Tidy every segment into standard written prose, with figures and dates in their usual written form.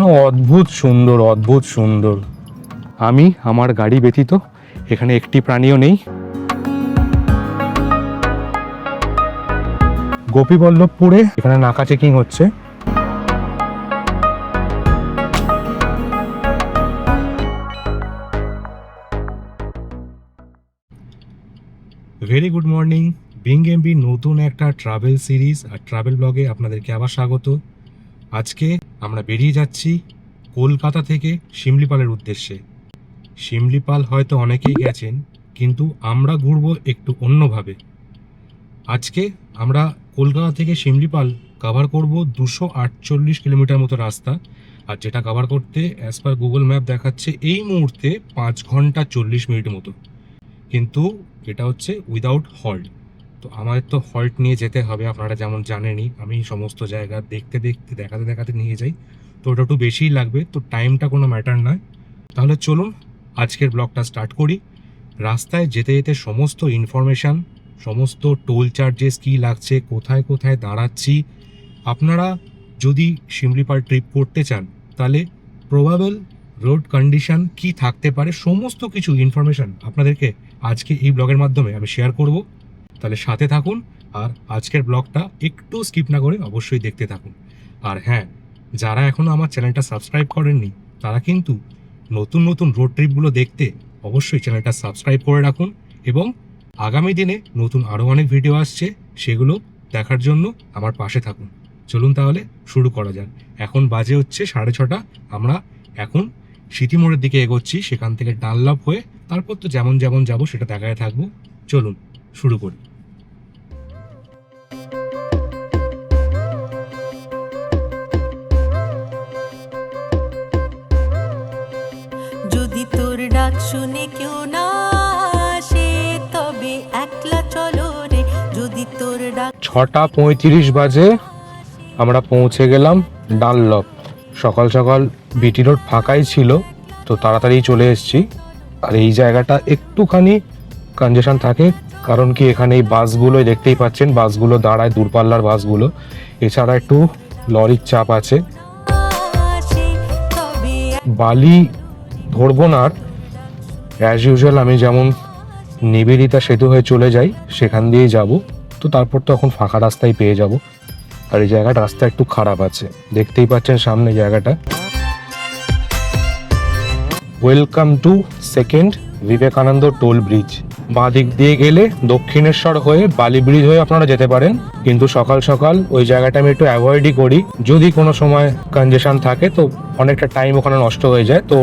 অদ্ভুত সুন্দর, অদ্ভুত সুন্দর। আমি আমার গাড়ি ব্যতীত এখানে একটি প্রাণীও নেই। গোপীবল্লভপুরে এখানে নাকা চেকিং হচ্ছে। Very good morning. Being MB নতুন একটা ট্রাভেল সিরিজ আর ট্রাভেল ব্লগে আপনাদেরকে আবার স্বাগত। আজকে আমরা বেরিয়ে যাচ্ছি কলকাতা থেকে শিমলিপালের উদ্দেশ্যে। শিমলিপাল হয়তো অনেকেই গেছেন, কিন্তু আমরা ঘুরবো একটু অন্যভাবে। আজকে আমরা কলকাতা থেকে শিমলিপাল কভার করব 248 কিলোমিটার মতো রাস্তা, আর যেটা কভার করতে অ্যাজ পার গুগল ম্যাপ দেখাচ্ছে এই মুহূর্তে 5 ঘন্টা 40 মিনিট মতো, কিন্তু এটা হচ্ছে উইদাউট হল্ট। তো আমাদের তো হল্ট নিয়ে যেতে হবে, আপনারা যেমন জানেনই আমি সমস্ত জায়গা দেখতে দেখতে দেখাতে দেখাতে নিয়ে যাই, তো ওটা একটু বেশিই লাগবে, তো টাইমটা কোনো ম্যাটার নয়। তাহলে চলুন আজকের ব্লগটা স্টার্ট করি। রাস্তায় যেতে যেতে সমস্ত ইনফরমেশান, সমস্ত টোল চার্জেস কী লাগছে, কোথায় কোথায় দাঁড়াচ্ছি, আপনারা যদি শিমলিপাল ট্রিপ করতে চান তাহলে প্রবাবল রোড কন্ডিশন কি থাকতে পারে, সমস্ত কিছু ইনফরমেশান আপনাদেরকে আজকে এই ব্লগের মাধ্যমে আমি শেয়ার করব। তাহলে সাথে থাকুন, আর আজকের ব্লগটা একটু স্কিপ না করে অবশ্যই দেখতে থাকুন। আর হ্যাঁ, যারা এখনও আমার চ্যানেলটা সাবস্ক্রাইব করেননি তারা কিন্তু নতুন নতুন রোড ট্রিপগুলো দেখতে অবশ্যই চ্যানেলটা সাবস্ক্রাইব করে রাখুন, এবং আগামী দিনে নতুন আরও অনেক ভিডিও আসছে, সেগুলো দেখার জন্য আমার পাশে থাকুন। চলুন তাহলে শুরু করা যাক। এখন বাজে হচ্ছে 6:30। আমরা এখন সিটি মোড়ের দিকে এগোচ্ছি, সেখান থেকে ডানলপ হয়ে তারপর তো যেমন যেমন যাব সেটা দেখায় থাকবো। চলুন শুরু করি। যদি তোর ডাক শুনে কেউ না আসে তবে একলা চলো রে, যদি তোর ডাক। 6:35 বাজে আমরা পৌঁছে গেলাম ডানলপ। সকাল সকাল বিটি রোড ফাঁকাই ছিল, তো তাড়াতাড়ি চলে এসেছি। আর এই জায়গাটা একটুখানি কনজেশন থাকে, কারণ কি এখানে এই বাসগুলোই দেখতেই পাচ্ছেন, বাসগুলো দাঁড়ায়, দূরপাল্লার বাসগুলো। এছাড়া একটু লরির চাপ আছে। বালি ধরবো না, আর অ্যাজ ইউজুয়াল আমি যেমন নিবেদিতা সেতু হয়ে চলে যাই সেখান দিয়েই যাব। তো তারপর তো এখন ফাঁকা রাস্তায় পেয়ে যাব। আর এই জায়গাটা রাস্তা একটু খারাপ আছে, দেখতেই পাচ্ছেন সামনে জায়গাটা। Welcome to second Vivekananda toll bridge. বাঁ দিক দিয়ে গেলে দক্ষিণেশ্বর হয়ে বালি ব্রিজ হয়ে আপনারা যেতে পারেন, কিন্তু সকাল সকাল ওই জায়গাটা আমি একটু অ্যাভয়েডই করি। যদি কোনো সময় কনজেশন থাকে তো অনেকটা টাইম ওখানে নষ্ট হয়ে যায়। তো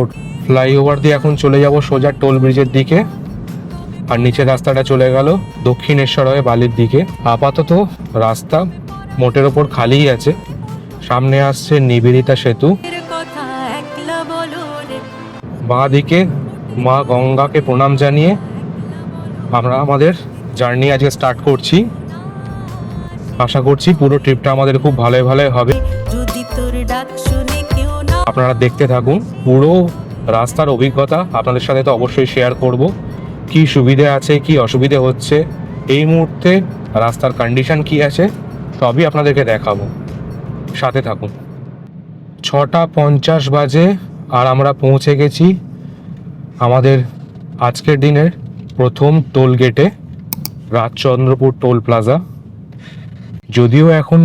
ফ্লাইওভার দিয়ে এখন চলে যাব সোজা টোল ব্রিজের দিকে, আর নিচের রাস্তাটা চলে গেল দক্ষিণেশ্বর হয়ে বালির দিকে। আপাতত রাস্তা মোটের ওপর খালিই আছে। সামনে আসছে নিবেদিতা সেতু, বাঁ দিকে মা গঙ্গাকে প্রণাম জানিয়ে আমরা আমাদের জার্নি আজকে স্টার্ট করছি। আশা করছি পুরো ট্রিপটা আমাদের খুব ভালোই ভালোই হবে। আপনারা দেখতে থাকুন, পুরো রাস্তার অভিজ্ঞতা আপনাদের সাথে তো অবশ্যই শেয়ার করব। কি সুবিধে আছে, কি অসুবিধে হচ্ছে, এই মুহূর্তে রাস্তার কন্ডিশন কি আছে, সবই আপনাদেরকে দেখাবো। সাথে থাকুন। 6:50 বাজে আর আমরা পৌঁছে গেছি আমাদের আজকের দিনের প্রথম টোল গেটে, রাজচন্দ্রপুর টোল প্লাজা। যদিও এখন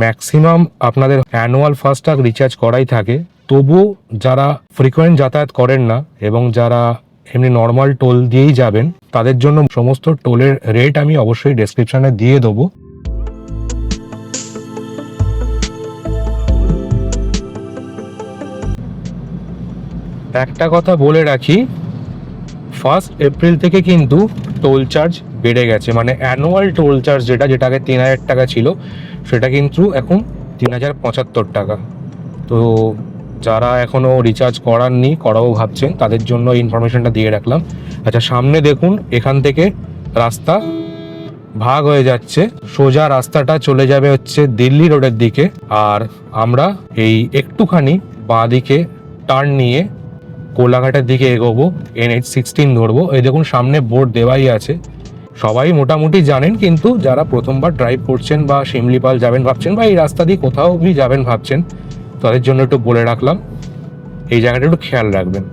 ম্যাক্সিমাম আপনাদের অ্যানুয়াল ফাস্ট্যাগ রিচার্জ করাই থাকে, তবুও যারা ফ্রিকোয়েন্ট যাতায়াত করেন না এবং যারা এমনি নর্মাল টোল দিয়েই যাবেন, তাদের জন্য সমস্ত টোলের রেট আমি অবশ্যই ডেসক্রিপশানে দিয়ে দেবো। একটা কথা বলে রাখি, 1 এপ্রিল থেকে কিন্তু টোল চার্জ বেড়ে গেছে। মানে অ্যানুয়াল টোল চার্জ যেটাকে 3000 টাকা ছিল, সেটা কিন্তু এখন 3075 টাকা। তো যারা এখনও রিচার্জ করাননি, করাও ভাবছেন, তাদের জন্য এই ইনফরমেশনটা দিয়ে রাখলাম। আচ্ছা, সামনে দেখুন এখান থেকে রাস্তা ভাগ হয়ে যাচ্ছে, সোজা রাস্তাটা চলে যাবে হচ্ছে দিল্লি রোডের দিকে, আর আমরা এই একটুখানি বাঁ দিকে টার্ন নিয়ে কোলাঘাটের দিকে এগোবো, NH16 ধরবো। এই দেখুন সামনে বোর্ড দেওয়াই আছে, সবাই মোটামুটি জানেন, কিন্তু যারা প্রথমবার ড্রাইভ করছেন বা শিমলিপাল যাবেন ভাবছেন বা এই রাস্তা দিয়ে কোথাও যাবেন ভাবছেন, তাদের জন্য একটু বলে রাখলাম, এই জায়গাটা একটু খেয়াল রাখবেন।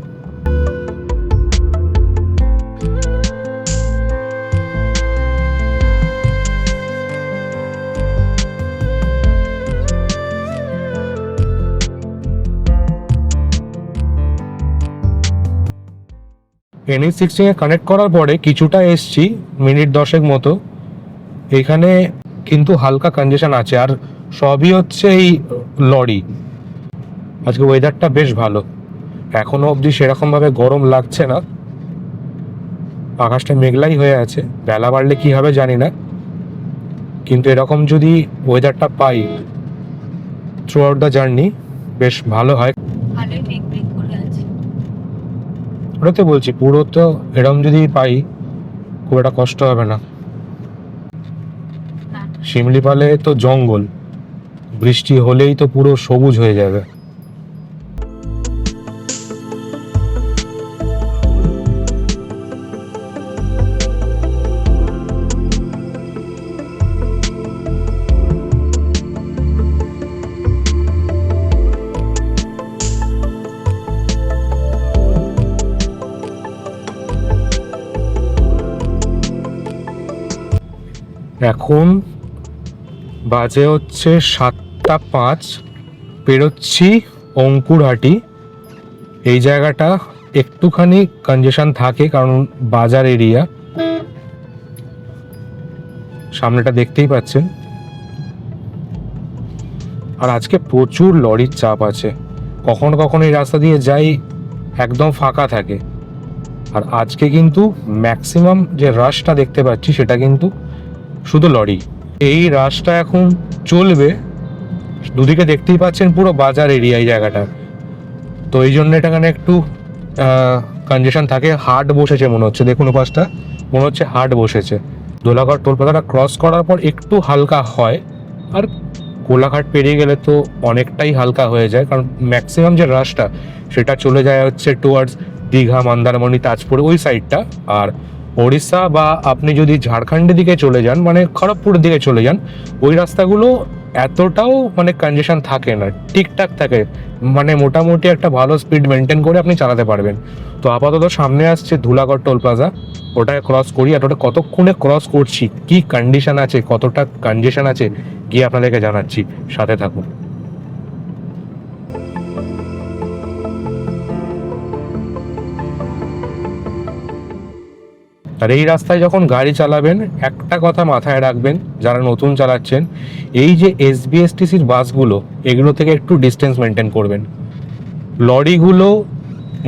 NH16 এ কানেক্ট করার পরে কিছুটা এসছি, মিনিট 10 মতো। এখানে কিন্তু হালকা কনজেশন আছে, আর সবই হচ্ছে এই লরি। আজকে ওয়েদারটা বেশ ভালো, এখনো অবধি সেরকমভাবে গরম লাগছে না, আকাশটা মেঘলাই হয়ে আছে। বেলা বাড়লে কি হবে জানি না, কিন্তু এরকম যদি ওয়েদারটা পাই থ্রু আউট দ্য জার্নি বেশ ভালো হয়। ওটাতে বলছি, পুরো তো এরকম যদি পাই খুব একটা কষ্ট হবে না। শিমলিপালে তো জঙ্গল, বৃষ্টি হলেই তো পুরো সবুজ হয়ে যাবে। এখন বাজে হচ্ছে 7:05, পেরোচ্ছি অঙ্কুরহাটি। এই জায়গাটা একটুখানি কনজেশন থাকে কারণ বাজার এরিয়া, সামনেটা দেখতেই পাচ্ছেন। আর আজকে প্রচুর লরির চাপ আছে, কখনো কখনো এই রাস্তা দিয়ে যাই একদম ফাঁকা থাকে, আর আজকে কিন্তু ম্যাক্সিমাম যে রাশটা দেখতে পাচ্ছি সেটা কিন্তু শুধু লরি। এই রাশটা এখন চলবে, দুদিকে দেখতেই পাচ্ছেন পুরো বাজার এরিয়া এই জায়গাটা, তো এই জন্য এখানে একটু কনজেশন থাকে। হাট বসেছে মনে হচ্ছে, দেখুন ওপাশটা মনে হচ্ছে হাট বসেছে। দোলাঘাট টোলপাতাটা ক্রস করার পর একটু হালকা হয়, আর কোলাঘাট পেরিয়ে গেলে তো অনেকটাই হালকা হয়ে যায়, কারণ ম্যাক্সিমাম যে রাশটা সেটা চলে যায় হচ্ছে টুয়ার্ডস দীঘা, মন্দারমণি, তাজপুর ওই সাইডটা। আর ওড়িশা বা আপনি যদি ঝাড়খণ্ডের দিকে চলে যান, মানে খড়গপুরের দিকে চলে যান, ওই রাস্তাগুলো এতটাও মানে কনজেশন থাকে না, ঠিকঠাক থাকে, মানে মোটামুটি একটা ভালো স্পিড মেনটেন করে আপনি চালাতে পারবেন। তো আপাতত সামনে আসছে ধুলাগড় টোল প্লাজা, ওটাকে ক্রস করি। আর ওটা কতক্ষণে ক্রস করছি, কি কন্ডিশন আছে, কতটা কনজেশন আছে, গিয়ে আপনাদেরকে জানাচ্ছি, সাথে থাকুন। আর এই রাস্তায় যখন গাড়ি চালাবেন একটা কথা মাথায় রাখবেন, যারা নতুন চালাচ্ছেন, এই যে SBSTCর বাসগুলো, এগুলো থেকে একটু ডিস্টেন্স মেনটেন করবেন। লরিগুলো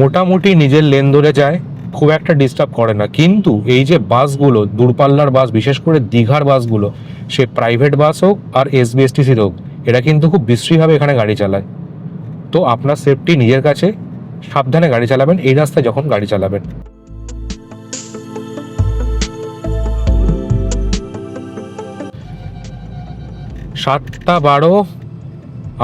মোটামুটি নিজের লেন ধরে যায়, খুব একটা ডিস্টার্ব করে না, কিন্তু এই যে বাসগুলো, দূরপাল্লার বাস, বিশেষ করে দীঘার বাসগুলো, সে প্রাইভেট বাস হোক আর SBSTCর হোক, এরা কিন্তু খুব বিশ্রীভাবে এখানে গাড়ি চালায়। তো আপনার সেফটি নিজের কাছে, সাবধানে গাড়ি চালাবেন এই রাস্তায় যখন গাড়ি চালাবেন। 7:12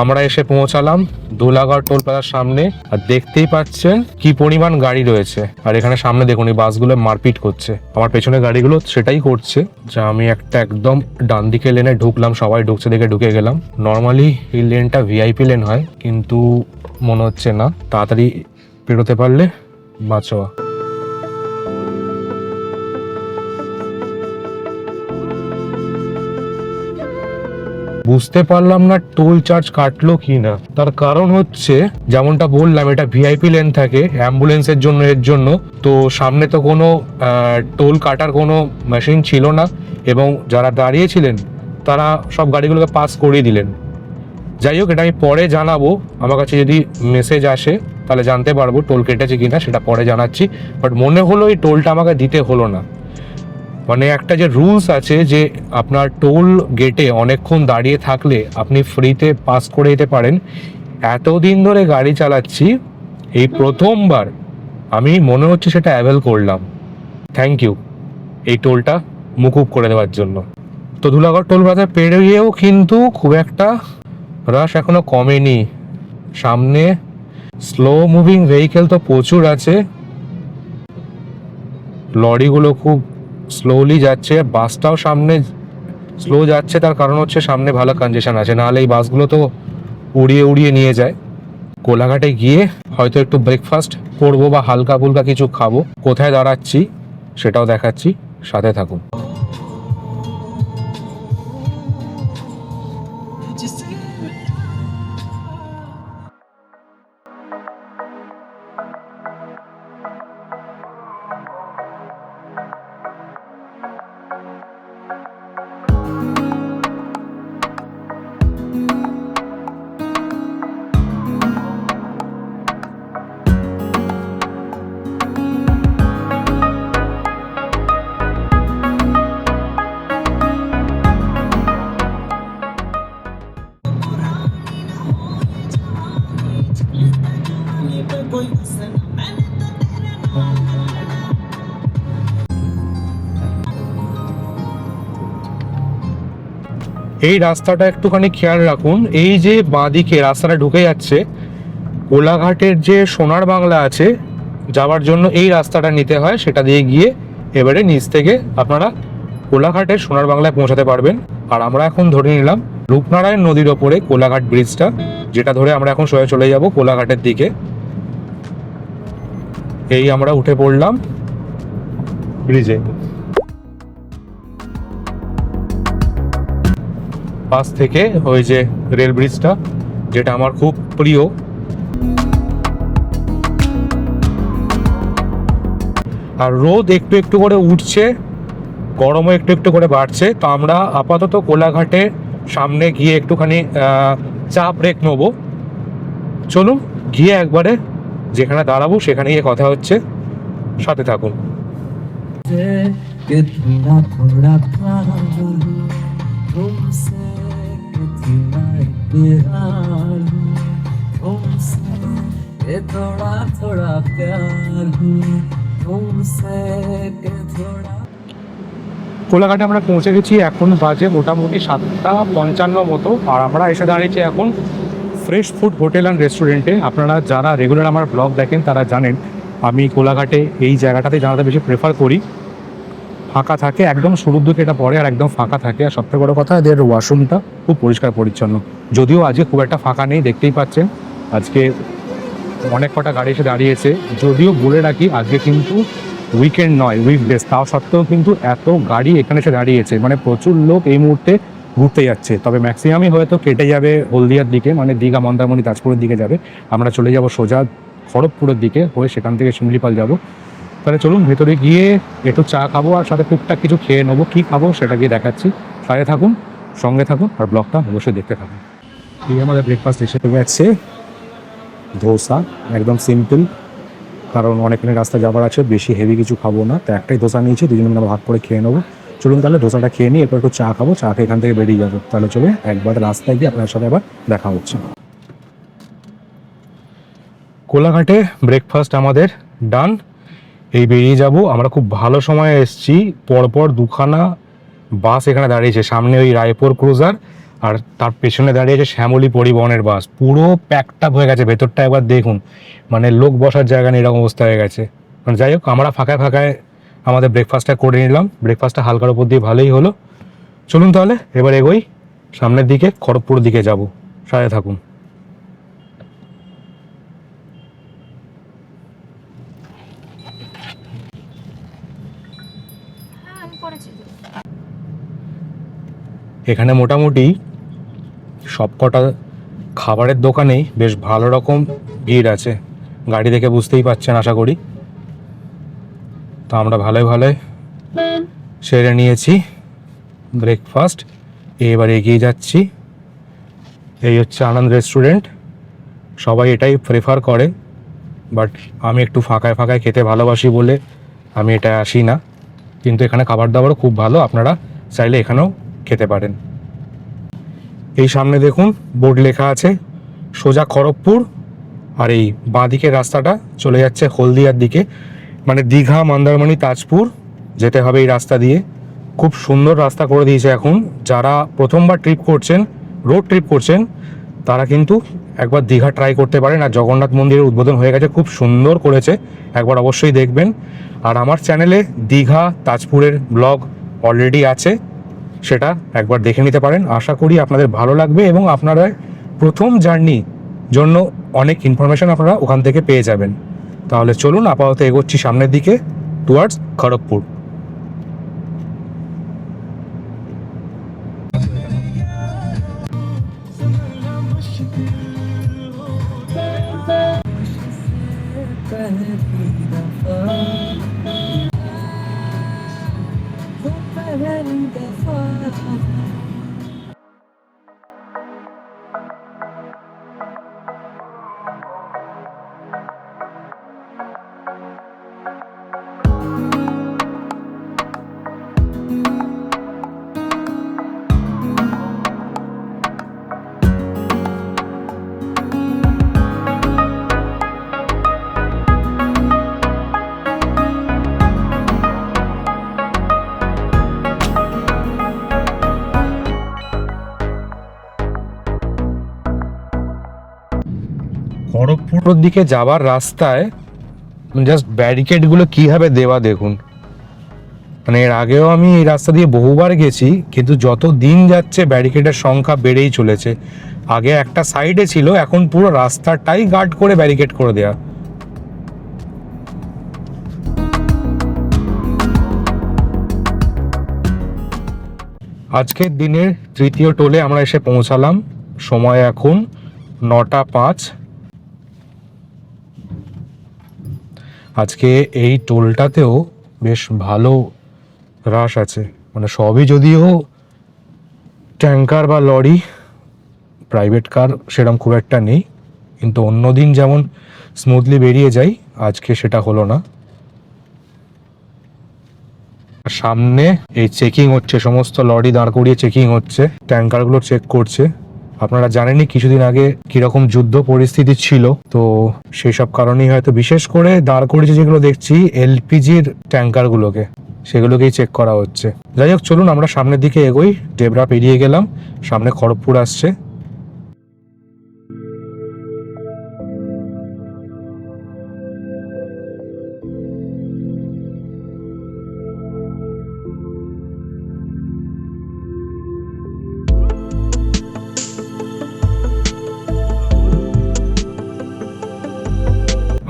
আমরা এসে পৌঁছালাম ধুলাগড় টোল প্লাজার সামনে, আর দেখতেই পাচ্ছেন কি পরিমাণ গাড়ি রয়েছে। আর এখানে সামনে দেখুন এই বাসগুলো মারপিট করছে, আমার পেছনে গাড়িগুলো সেটাই করছে। যা আমি একটা একদম ডান দিকে লেনে ঢুকলাম, সবাই ঢুকছে দেখে ঢুকে গেলাম। নর্মালি এই লেনটা VIP লেন হয়, কিন্তু মনে হচ্ছে না, তাড়াতাড়ি পেরোতে পারলে বাঁচোয়া। বুঝতে পারলাম না টোল চার্জ কাটলো কি না, তার কারণ হচ্ছে যেমনটা বললাম এটা VIP লেন থাকে অ্যাম্বুলেন্সের জন্য, এর জন্য তো সামনে তো কোনো টোল কাটার কোনো মেশিন ছিল না, এবং যারা দাঁড়িয়েছিলেন তারা সব গাড়িগুলোকে পাস করিয়ে দিলেন। যাই হোক, এটা আমি পরে জানাবো, আমার কাছে যদি মেসেজ আসে তাহলে জানতে পারবো টোল কেটেছে কিনা, সেটা পরে জানাচ্ছি। বাট মনে হলো এই টোলটা আমাকে দিতে হলো না, মানে একটা যে রুলস আছে যে আপনার টোল গেটে অনেকক্ষণ দাঁড়িয়ে থাকলে আপনি ফ্রিতে পাস করে দিতে পারেন। এতদিন ধরে গাড়ি চালাচ্ছি, এই প্রথমবার আমি মনে হচ্ছে সেটা অ্যাভেল করলাম। থ্যাংক ইউ এই টোলটা মুকুব করে দেওয়ার জন্য। তো ধুলাগড় টোল প্লাজা পেরিয়েও কিন্তু খুব একটা রাশ এখনো কমেনি, সামনে স্লো মুভিং ভেহিকেল তো প্রচুর আছে, লরিগুলো খুব স্লোলি যাচ্ছে, বাসটাও সামনে স্লো যাচ্ছে, তার কারণ হচ্ছে সামনে ভালো কনজেশন আছে, নাহলে এই বাসগুলো তো উড়িয়ে উড়িয়ে নিয়ে যায়। কোলাঘাটে গিয়ে হয়তো একটু ব্রেকফাস্ট করবো বা হালকা ফুলকা কিছু খাবো। কোথায় দাঁড়াচ্ছি সেটাও দেখাচ্ছি, সাথে থাকুন। এই রাস্তাটা একটুখানি খেয়াল রাখুন। এই যে বাঁদিকে রাস্তাটা ঢুকে যাচ্ছে, কোলাঘাটের যে সোনার বাংলা আছে যাওয়ার জন্য এই রাস্তাটা নিতে হয়, সেটা দিয়ে গিয়ে এবারে নিচ থেকে আপনারা কোলাঘাটের সোনার বাংলায় পৌঁছাতে পারবেন। আর আমরা এখন ধরে নিলাম রূপনারায়ণ নদীর ওপরে কোলাঘাট ব্রিজটা, যেটা ধরে আমরা এখন সোজা চলে যাব কোলাঘাটের দিকে। এই আমরা উঠে পড়লাম ব্রিজে। পাশ থেকে ওই যে রেল ব্রিজটা, যেটা আমার খুব প্রিয়। আর রোদ একটু একটু করে উঠছে, গরমও একটু একটু করে বাড়ছে। তো আমরা আপাতত কোলাঘাটে সামনে গিয়ে একটুখানি চা ব্রেক নেবো। চলুন গিয়ে একবারে যেখানে দাঁড়াবো সেখানে গিয়ে কথা হচ্ছে, সাথে থাকুন। কোলাঘাটে আমরা পৌঁছে গেছি, এখন বাজে মোটামুটি 7:55 মতো। আর আমরা এসে দাঁড়িয়েছি এখন ফ্রেশ ফুড হোটেল অ্যান্ড রেস্টুরেন্টে। আপনারা যারা রেগুলার আমার ব্লগ দেখেন তারা জানেন আমি কোলাঘাটে এই জায়গাটাতে জানাতে বেশি প্রেফার করি। ফাঁকা থাকে, একদম শুরুর দিকে এটা পড়ে আর একদম ফাঁকা থাকে। আর সবথেকে বড় কথা, এদের ওয়াশরুমটা খুব পরিষ্কার পরিচ্ছন্ন। যদিও আজকে খুব একটা ফাঁকা নেই, দেখতেই পাচ্ছেন আজকে অনেক কটা গাড়ি এসে দাঁড়িয়েছে। যদিও বলে রাখি আজকে কিন্তু উইকেন্ড নয়, উইকডেজ, তাও সত্ত্বেও কিন্তু এত গাড়ি এখানে এসে দাঁড়িয়েছে, মানে প্রচুর লোক এই মুহূর্তে ঘুরতে যাচ্ছে। তবে ম্যাক্সিমামই হয়তো কেটে যাবে হলদিয়ার দিকে, মানে দীঘা, মন্দারমণি, তাজপুরের দিকে যাবে। আমরা চলে যাব সোজা খড়গপুরের দিকে হয়ে, সেখান থেকে শিমলিপাল যাব। তাহলে চলুন ভেতরে গিয়ে একটু চা খাবো আর সাথে টুকটাক কিছু খেয়ে নেবো। কী খাবো সেটা গিয়ে দেখাচ্ছি, সাথে থাকুন, সঙ্গে থাকুন আর ব্লগটা অবশ্যই দেখতে থাকুন। এই আমাদের ব্রেকফাস্ট এসে গেছে, ধোসা, একদম সিম্পল, কারণ অনেকখানি রাস্তা যাবার আছে, বেশি হেভি কিছু খাবো না। তো একটাই ধোসা নিয়েছি, দুজনে মিলে ভাগ করে খেয়ে নেবো। চলুন তাহলে ধোসাটা খেয়ে নিই, এরপর একটু চা খাবো, চা খেয়ে এখান থেকে বেরিয়ে যাবো। তাহলে চলে একবার রাস্তায় গিয়ে আপনার সাথে আবার দেখা হচ্ছে। কোলাঘাটে ব্রেকফাস্ট আমাদের ডান, এই বেরিয়ে যাব। আমরা খুব ভালো সময়ে এসেছি, পরপর দুখানা বাস এখানে দাঁড়িয়েছে। সামনে ওই রায়পুর ক্রুজার আর তার পেছনে দাঁড়িয়েছে শ্যামলী পরিবহনের বাস। পুরো প্যাকড আপ হয়ে গেছে, ভেতরটা একবার দেখুন, মানে লোক বসার জায়গা নেই, এরকম অবস্থা হয়ে গেছে। মানে যাই হোক, আমরা ফাঁকায় ফাঁকায় আমাদের ব্রেকফাস্টটা করে নিলাম। ব্রেকফাস্টটা হালকার উপর দিয়ে ভালোই হলো। চলুন তাহলে এবার এগোই সামনের দিকে, খড়গপুর দিকে যাব, সাথে থাকুন। এখানে মোটামুটি সবকটা খাবারের দোকানেই বেশ ভালো রকম ভিড় আছে, গাড়ি দেখে বুঝতেই পারছেন আশা করি। তো আমরা ভালোই ভালোই সেরে নিয়েছি ব্রেকফাস্ট, এবার এগিয়ে যাচ্ছি। এই হচ্ছে আনন্দ রেস্টুরেন্ট, সবাই এটাই প্রেফার করে, বাট আমি একটু ফাঁকায় ফাঁকায় খেতে ভালোবাসি বলে আমি এটা আসি না। কিন্তু এখানে খাবার দাবারও খুব ভালো, আপনারা চাইলে এখানেও খেতে পারেন। এই সামনে দেখুন বোর্ড লেখা আছে সোজা খড়গপুর, আর এই বাঁদিকের রাস্তাটা চলে যাচ্ছে হলদিয়ার দিকে, মানে দীঘা, মন্দারমণি, তাজপুর যেতে হবে এই রাস্তা দিয়ে। খুব সুন্দর রাস্তা করে দিয়েছে এখন। যারা প্রথমবার ট্রিপ করছেন, রোড ট্রিপ করছেন, তারা কিন্তু একবার দীঘা ট্রাই করতে পারেন। আর জগন্নাথ মন্দিরের উদ্বোধন হয়ে গেছে, খুব সুন্দর করেছে, একবার অবশ্যই দেখবেন। আর আমার চ্যানেলে দীঘা, তাজপুরের ব্লগ অলরেডি আছে, সেটা একবার দেখে নিতে পারেন। আশা করি আপনাদের ভালো লাগবে এবং আপনারা প্রথম জার্নি জন্য অনেক ইনফরমেশন আপনারা ওখান থেকে পেয়ে যাবেন। তাহলে চলুন আপাতত এগোচ্ছি সামনের দিকে টুয়ার্ডস খড়গপুর। খড়গপুরের দিকে যাবার রাস্তায় জাস্ট ব্যারিকেডগুলো কীভাবে দেওয়া দেখুন। মানে এর আগেও আমি এই রাস্তা দিয়ে বহুবার গেছি, কিন্তু যত দিন যাচ্ছে ব্যারিকেডের সংখ্যা বেড়েই চলেছে। আগে একটা সাইডে ছিল, এখন পুরো রাস্তাটাই গার্ড করে ব্যারিকেড করে দেয়া। আজকের দিনের তৃতীয় টোলে আমরা এসে পৌঁছালাম। সময় এখন 9:05। আজকে এই টোলটাতেও বেশ ভালো রাশ আছে, মানে সবই যদিও ট্যাঙ্কার বা লরি, প্রাইভেট কার সেরকম খুব একটা নেই, কিন্তু অন্য দিন যেমন স্মুথলি বেরিয়ে যায় আজকে সেটা হলো না। সামনে এই চেকিং হচ্ছে, সমস্ত লরি দাঁড় করিয়ে চেকিং হচ্ছে, ট্যাঙ্কারগুলো চেক করছে। আপনারা জানেনই কিছুদিন আগে কিরকম যুদ্ধ পরিস্থিতি ছিল, তো সেই সব কারণেই হয়তো বিশেষ করে দাঁড় করিয়েছে যেগুলো দেখছি এলপিজির ট্যাঙ্কারগুলোকে, সেগুলোকেই চেক করা হচ্ছে। যাই হোক, চলুন আমরা সামনের দিকে এগোই। ডেবরা পেরিয়ে গেলাম, সামনে খড়গপুর আসছে।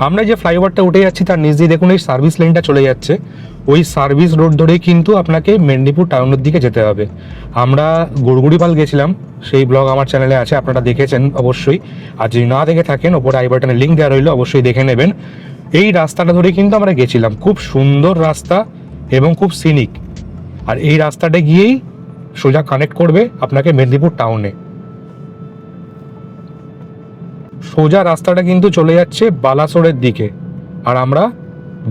আমরা যে ফ্লাইওভারটা উঠে যাচ্ছি তার নিচ দিয়ে দেখুন এই সার্ভিস লেনটা চলে যাচ্ছে। ওই সার্ভিস রোড ধরেই কিন্তু আপনাকে মেদিনীপুর টাউনের দিকে যেতে হবে। আমরা গড়গুড়িপাল গেছিলাম, সেই ব্লগ আমার চ্যানেলে আছে, আপনারা দেখেছেন অবশ্যই। আর যদি না দেখে থাকেন ওপরে আই বাটনে লিঙ্ক দেওয়া রইলো, অবশ্যই দেখে নেবেন। এই রাস্তাটা ধরেই কিন্তু আমরা গেছিলাম, খুব সুন্দর রাস্তা এবং খুব সিনিক। আর এই রাস্তাটা গিয়েই সোজা কানেক্ট করবে আপনাকে মেদিনীপুর টাউনে। সোজা রাস্তাটা কিন্তু চলে যাচ্ছে বালাসোরের দিকে, আর আমরা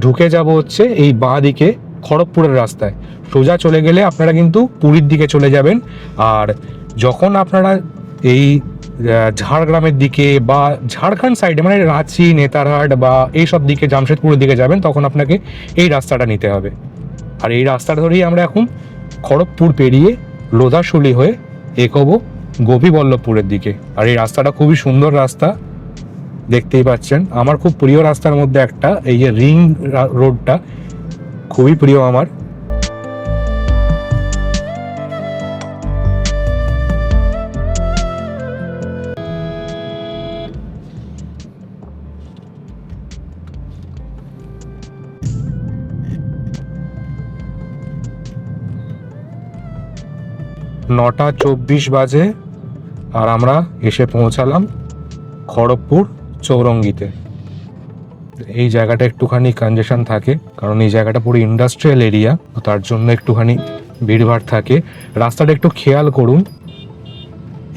ঢুকে যাব হচ্ছে এই বাঁ দিকে খড়গপুরের রাস্তায়। সোজা চলে গেলে আপনারা কিন্তু পুরীর দিকে চলে যাবেন। আর যখন আপনারা এই ঝাড়গ্রামের দিকে বা ঝাড়খণ্ড সাইডে মানে রাঁচি, নেতারহাট বা এই সব দিকে জামশেদপুরের দিকে যাবেন, তখন আপনাকে এই রাস্তাটা নিতে হবে। আর এই রাস্তাটা ধরেই আমরা এখন খড়গপুর পেরিয়ে লোধাশুলি হয়ে এগোবো গোপীবল্লভপুরের দিকে। আর এই রাস্তাটা খুবই সুন্দর রাস্তা, দেখতেই পাচ্ছেন। আমার খুব প্রিয় রাস্তার মধ্যে একটা, এই যে রিং রোডটা খুবই প্রিয় আমার। নটা 24 বাজে আর আমরা এসে পৌঁছালাম খড়গপুর চৌরঙ্গিতে। এই জায়গাটা একটুখানি কনজেশন থাকে, কারণ এই জায়গাটা পুরো ইন্ডাস্ট্রিয়াল এরিয়া, তার জন্য একটুখানি ভিড়ভাড় থাকে। রাস্তাটা একটু খেয়াল করুন।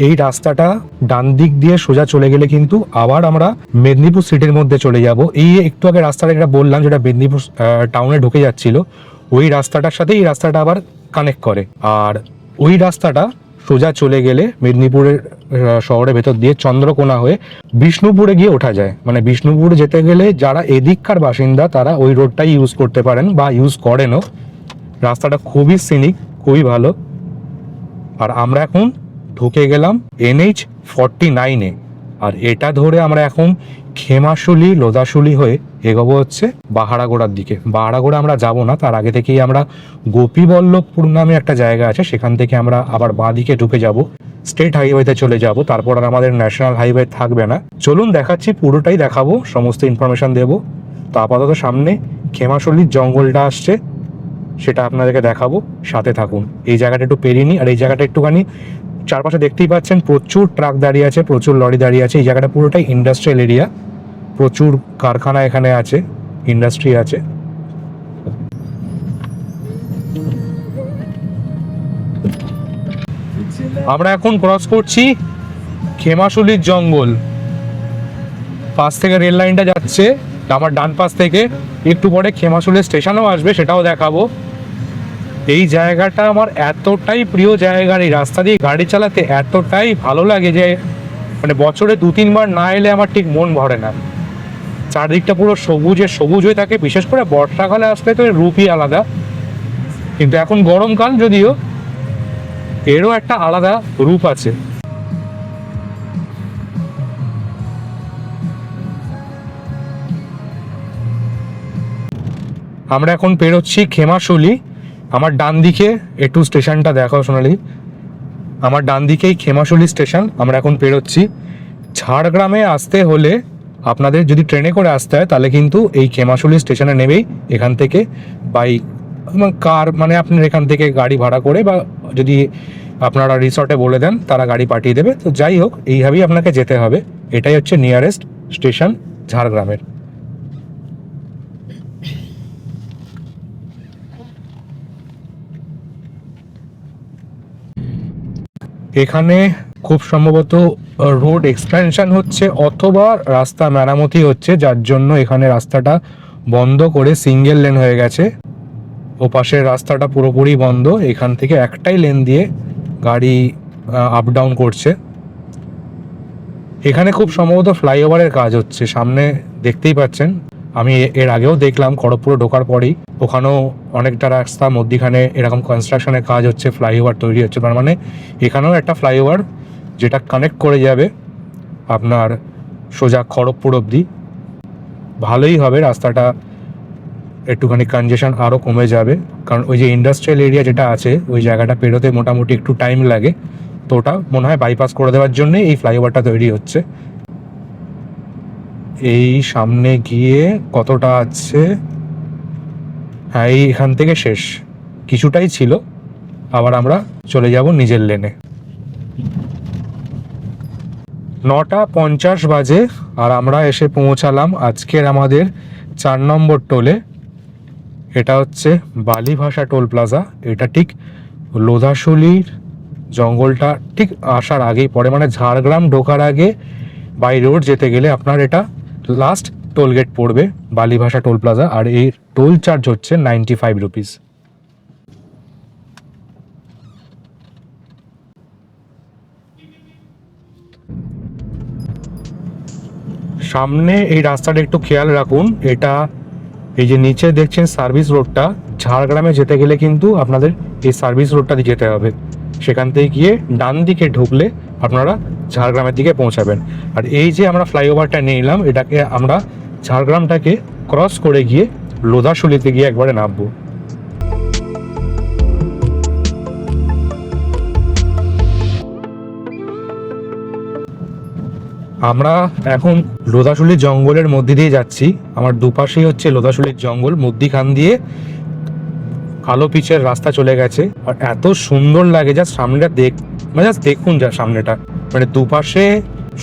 এই রাস্তাটা ডান দিক দিয়ে সোজা চলে গেলে কিন্তু আবার আমরা মেদিনীপুর সিটির মধ্যে চলে যাব। এই একটু আগে রাস্তাটা যেটা বললাম, যেটা মেদিনীপুর টাউনে ঢুকে যাচ্ছিল, ওই রাস্তাটার সাথে এই রাস্তাটা আবার কানেক্ট করে। আর ওই রাস্তাটা সোজা চলে গেলে মেদিনীপুরের শহরের ভেতর দিয়ে চন্দ্রকোনা হয়ে বিষ্ণুপুরে গিয়ে ওঠা যায়। মানে বিষ্ণুপুর যেতে গেলে যারা এদিককার বাসিন্দা তারা ওই রোডটাই ইউজ করতে পারেন বা ইউজ করেনও। রাস্তাটা খুবই সিনিক, খুবই ভালো। আর আমরা এখন ঢুকে গেলাম NH 49-এ, আর এটা ধরে আমরা এখন খেমাশুলি, লোধাশুলি হয়ে এগোবো হচ্ছে বাহারাগোড়ার দিকে। বাহারাগোড়া আমরা যাব না, তার আগে থেকেই আমরা গোপীবল্লভপুর নামে একটা জায়গা আছে, সেখান থেকে আমরা আবার বাঁ দিকে ঢুকে যাব, স্টেট হাইওয়েতে চলে যাব, তারপর আর আমাদের ন্যাশনাল হাইওয়ে থাকবে না। চলুন দেখাচ্ছি, পুরোটাই দেখাবো, সমস্ত ইনফরমেশন দেবো। তো আপাতত সামনে খেমাশলির জঙ্গলটা আসছে, সেটা আপনাদেরকে দেখাবো, সাথে থাকুন। এই জায়গাটা একটু পেরিয়ে নিই। আর এই জায়গাটা একটুখানি চারপাশে দেখতেই পাচ্ছেন প্রচুর ট্রাক দাঁড়িয়ে আছে, প্রচুর লরি দাঁড়িয়ে আছে। এই জায়গাটা পুরোটাই ইন্ডাস্ট্রিয়াল এরিয়া, প্রচুর কারখানা এখানে আছে, ইন্ডাস্ট্রি আছে। আমরা এখন ক্রস করছি খেমাশলির জঙ্গল। পাশ থেকে রেল লাইনটা যাচ্ছে, আমার ডান পাশ থেকে। একটু পরে খেমাশলির স্টেশনও আসবে, সেটাও দেখাবো। এই জায়গাটা আমার এতটাই প্রিয় জায়গা, এই রাস্তা দিয়ে গাড়ি চালাতে এতটাই ভালো লাগে যে মানে বছরে 2-3 বার না এলে আমার ঠিক মন ভরে না। চারদিকটা পুরো সবুজে সবুজ হয়ে থাকে, বিশেষ করে বর্ষাকালে আসলে তো এর রূপই আলাদা। কিন্তু এখন গরমকাল, যদিও এরও একটা আলাদা রূপ আছে। আমরা এখন পেরোচ্ছি খেমাশলি। আমার ডান দিকে একটু স্টেশনটা দেখো সোনালি, আমার ডান দিকেই খেমাশলি স্টেশন। আমরা এখন পেরোচ্ছি। ঝাড়গ্রামে আসতে হলে আপনাদের যদি ট্রেনে করে আসতে হয়, তাহলে কিন্তু এই খেমাশলি স্টেশনে নেমেই এখান থেকে বাইক কার মানে আপনার এখান থেকে গাড়ি ভাড়া করে, বা যদি আপনারা রিসর্টে বলে দেন তারা গাড়ি পাঠিয়ে দেবে। তো যাই হোক, এইভাবেই আপনাকে যেতে হবে। এটাই হচ্ছে নিয়ারেস্ট স্টেশন ঝাড়গ্রামের। এখানে খুব সম্ভবত রোড এক্সপেনশন হচ্ছে অথবা রাস্তা মেরামতি হচ্ছে, যার জন্য এখানে রাস্তাটা বন্ধ করে সিঙ্গেল লেন হয়ে গেছে। ওপাশের রাস্তাটা পুরোপুরি বন্ধ, এখান থেকে একটাই লেন দিয়ে গাড়ি আপ ডাউন করছে। এখানে খুব সম্ভবত ফ্লাইওভারের কাজ হচ্ছে, সামনে দেখতেই পাচ্ছেন। আমি এর আগেও দেখলাম খড়গপুর ঢোকার পরেই, ওখানেও অনেকটা রাস্তা মধ্যিখানে এরকম কনস্ট্রাকশনের কাজ হচ্ছে, ফ্লাইওভার তৈরি হচ্ছে। তার মানে এখানেও একটা ফ্লাইওভার যেটা কানেক্ট করে যাবে আপনার সোজা খড়গপুর অবধি। ভালোই হবে, রাস্তাটা একটুখানি কনজেশন আরও কমে যাবে, কারণ ওই যে ইন্ডাস্ট্রিয়াল এরিয়া যেটা আছে ওই জায়গাটা পেরোতে মোটামুটি একটু টাইম লাগে। তো ওটা মনে হয় বাইপাস করে দেওয়ার জন্যে এই ফ্লাইওভারটা তৈরি হচ্ছে। এই সামনে গিয়ে কতটা আছে, হ্যাঁ এই এখান থেকে শেষ, কিছুটাই ছিল। আবার আমরা চলে যাব নিজের লেনে। 9:50 বাজে আর আমরা এসে পৌঁছালাম আজকের আমাদের 4 নম্বর টোলে। এটা হচ্ছে বালিভাষা টোল প্লাজা। এটা ঠিক লোধাশুলির জঙ্গলটা ঠিক আসার আগেই পড়ে, মানে ঝাড়গ্রাম ঢোকার আগে বাই রোড যেতে গেলে আপনার এটা লাস্ট টোল গেট পড়বে, বালিভাষা টোল প্লাজা। আর এই টোল চার্জ হচ্ছে 95 রুপিস। সামনে এই রাস্তাটা একটু খেয়াল রাখুন, এটা এই যে নিচে দেখছেন সার্ভিস রোডটা, ঝাড়গ্রামে যেতে গেলে কিন্তু আপনাদের এই সার্ভিস রোডটা দিয়ে যেতে হবে। সেখান থেকে গিয়ে ডান দিকে ঢুকলে আপনারা ঝাড়গ্রামের দিকে পৌঁছাবেন। আর এই যে আমরা ফ্লাইওভারটা নিলাম, এটাকে আমরা ঝাড়গ্রামটাকে ক্রস করে গিয়ে লোধাশুলিতে গিয়ে একবারে নামবো। আমরা এখন লোধাশুলির জঙ্গলের মধ্যে দিয়ে যাচ্ছি। আমার দুপাশেই হচ্ছে লোধাশুলির জঙ্গল, মধ্যিখান দিয়ে কালো পিচের রাস্তা চলে গেছে। আর এত সুন্দর লাগে, জাস্ট সামনেটা জাস্ট দেখুন, যা সামনেটা মানে দুপাশে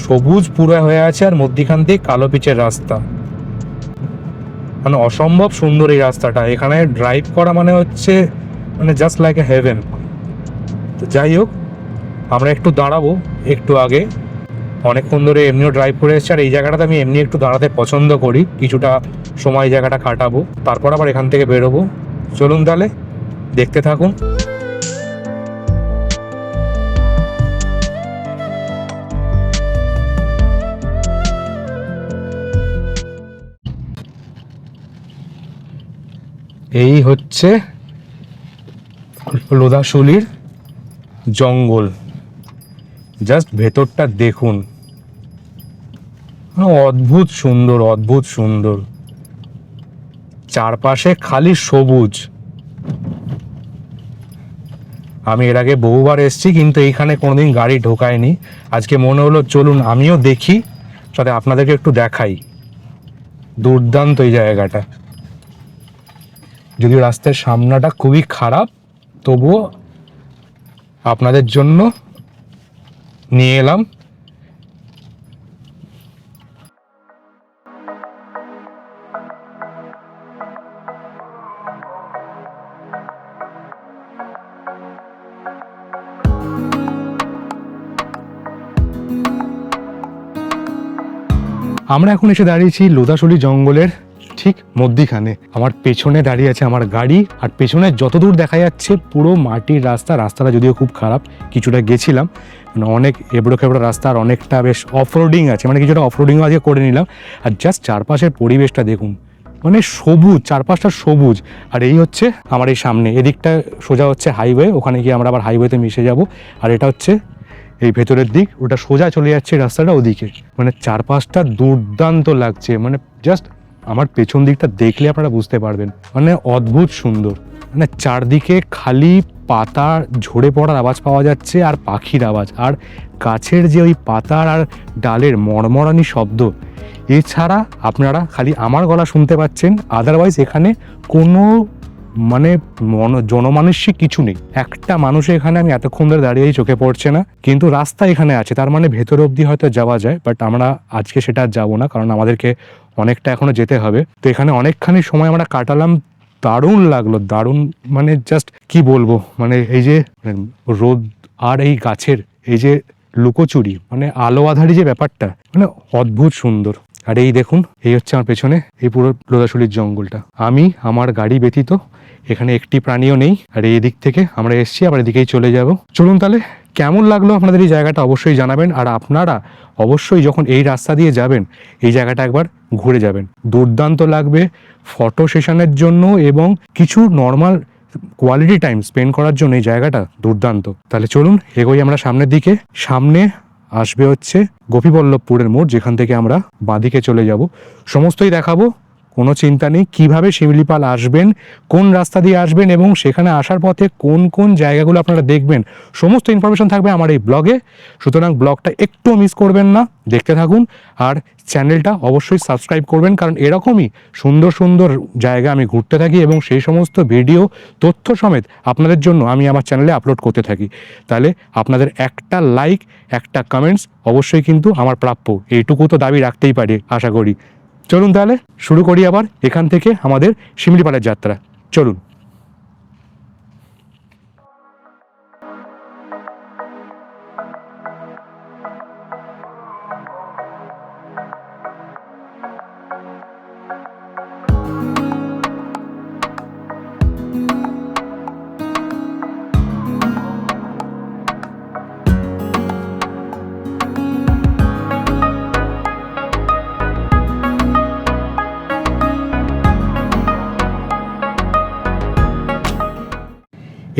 সবুজ পুরো হয়ে আছে, আর মধ্যিখান দিয়ে কালো পিচের রাস্তা, মানে অসম্ভব সুন্দর এই রাস্তাটা। এখানে ড্রাইভ করা মানে হচ্ছে মানে জাস্ট লাইক এ হেভেন। তো যাই হোক, আমরা একটু দাঁড়াবো একটু আগে, অনেকক্ষণ ধরে এমনিও ড্রাইভ করে এসেছি। আর এই জায়গাটাতে আমি এমনি একটু দাঁড়াতে পছন্দ করি, কিছুটা সময় জায়গাটা কাটাবো, তারপর আবার এখান থেকে বেরোবো। চলুন তাহলে দেখতে থাকুন। এই হচ্ছে লোধাশুলির জঙ্গল, জাস্ট ভেতরটা দেখুন, অদ্ভুত সুন্দর, অদ্ভুত সুন্দর। চারপাশে খালি সবুজ। আমি এর আগে বহুবার এসেছি, কিন্তু এইখানে কোনোদিন গাড়ি ঢোকায়নি। আজকে মনে হলো চলুন আমিও দেখি, সাথে আপনাদেরকে একটু দেখাই। দুর্দান্ত এই জায়গাটা, যদিও রাস্তার সামনাটা খুবই খারাপ, তবুও আপনাদের জন্য নিয়ে এলাম। আমরা এখন এসে দাঁড়িয়েছি লোধাশুলি জঙ্গলের ঠিক মধ্যিখানে। আমার পেছনে দাঁড়িয়ে আছে আমার গাড়ি, আর পেছনে যতদূর দেখা যাচ্ছে পুরো মাটির রাস্তা। রাস্তাটা যদিও খুব খারাপ, কিছুটা গেছিলাম, মানে অনেক এবড়ো খেবড়ো রাস্তা, আর অনেকটা বেশ অফরোডিং আছে, মানে কিছুটা অফরোডিংও আজকে করে নিলাম। আর জাস্ট চারপাশের পরিবেশটা দেখুন, মানে সবুজ, চারপাশটা সবুজ। আর এই হচ্ছে আমার এই সামনে, এদিকটা সোজা হচ্ছে হাইওয়ে, ওখানে গিয়ে আমরা আবার হাইওয়েতে মিশে যাব। আর এটা হচ্ছে এই ভেতরের দিক, ওটা সোজা চলে যাচ্ছে রাস্তাটা ওদিকে। মানে চারপাশটা দুর্দান্ত লাগছে, মানে জাস্ট আমার পেছন দিকটা দেখলে আপনারা বুঝতে পারবেন, মানে অদ্ভুত সুন্দর। মানে চারদিকে খালি পাতা ঝরে পড়ার আওয়াজ পাওয়া যাচ্ছে, আর পাখির আওয়াজ, আর গাছের যে ওই পাতার আর ডালের মড়মড়ানি শব্দ। এছাড়া আপনারা খালি আমার গলা শুনতে পাচ্ছেন, আদারওয়াইজ এখানে কোনো মানে জনমানুষই কিছু নেই। একটা মানুষ এখানে আমি এতক্ষণ ধরে দাঁড়িয়েই চোখে পড়ছে না, কিন্তু রাস্তা এখানে আছে, তার মানে ভেতর অবধি হয়তো যাওয়া যায়। বাট আমরা আজকে সেটা যাব না, কারণ আমাদেরকে অনেকটা এখনো যেতে হবে। তো এখানে অনেকখানি সময় আমরা কাটালাম, দারুণ লাগলো, দারুণ, মানে জাস্ট কি বলবো, মানে এই যে রোদ আর এই গাছের এই যে লুকোচুরি, মানে আলো আধারি যে ব্যাপারটা, মানে অদ্ভুত সুন্দর। আর এই দেখুন, এই হচ্ছে আমার পেছনে এই পুরো লোধাশুলির জঙ্গলটা। আমি আমার গাড়ি ব্যতীত এখানে একটি প্রাণীও নেই। আর এই দিক থেকে আমরা এসছি, আবার এদিকেই চলে যাব। চলুন তাহলে, কেমন লাগলো আপনাদের এই জায়গাটা অবশ্যই জানাবেন। আর আপনারা অবশ্যই যখন এই রাস্তা দিয়ে যাবেন, এই জায়গাটা একবার ঘুরে যাবেন, দুর্দান্ত লাগবে ফটো সেশনের জন্য এবং কিছু নর্মাল কোয়ালিটি টাইম স্পেন্ড করার জন্য। এই জায়গাটা দুর্দান্ত। তাহলে চলুন এগোই আমরা সামনের দিকে। সামনে আসবে হচ্ছে গোপীবল্লভপুরের মোড়, যেখান থেকে আমরা বাঁদিকে চলে যাব। সমস্তই দেখাবো, কোনো চিন্তা নেই। কিভাবে শিমলিপাল আসবেন, কোন রাস্তা দিয়ে আসবেন, এবং সেখানে আসার পথে কোন কোন জায়গাগুলো আপনারা দেখবেন, সমস্ত ইনফরমেশন থাকবে আমার এই ব্লগে। সুতরাং ব্লগটা একটু মিস করবেন না, দেখতে থাকুন। আর চ্যানেলটা অবশ্যই সাবস্ক্রাইব করবেন, কারণ এরকমই সুন্দর সুন্দর জায়গা আমি ঘুরতে থাকি এবং সেই সমস্ত ভিডিও তথ্য সমেত আপনাদের জন্য আমি আমার চ্যানেলে আপলোড করতে থাকি। তাহলে আপনাদের একটা লাইক, একটা কমেন্টস অবশ্যই কিন্তু আমার প্রাপ্য, এইটুকু তো দাবি রাখতেই পারি আশা করি। চলুন তাহলে শুরু করি আবার এখান থেকে আমাদের শিমলিপালের যাত্রা। চলুন।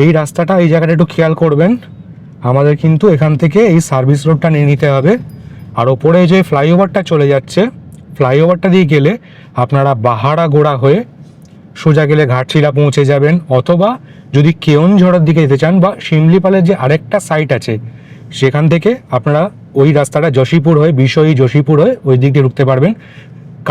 এই রাস্তাটা, এই জায়গাটা একটু খেয়াল করবেন, আমাদের কিন্তু এখান থেকে এই সার্ভিস রোডটা নিয়ে নিতে হবে। আর ওপরে যে ফ্লাইওভারটা চলে যাচ্ছে, ফ্লাইওভারটা দিয়ে গেলে আপনারা বাহারাগোড়া হয়ে সোজা গেলে ঘাটশিলা পৌঁছে যাবেন, অথবা যদি কেওনঝড়ের দিকে যেতে চান বা শিমলিপালের যে আরেকটা সাইট আছে সেখান থেকে আপনারা ওই রাস্তাটা যশীপুর হয়ে, বিষয়ী যশীপুর হয়ে ওই দিক দিয়ে ঢুকতে পারবেন।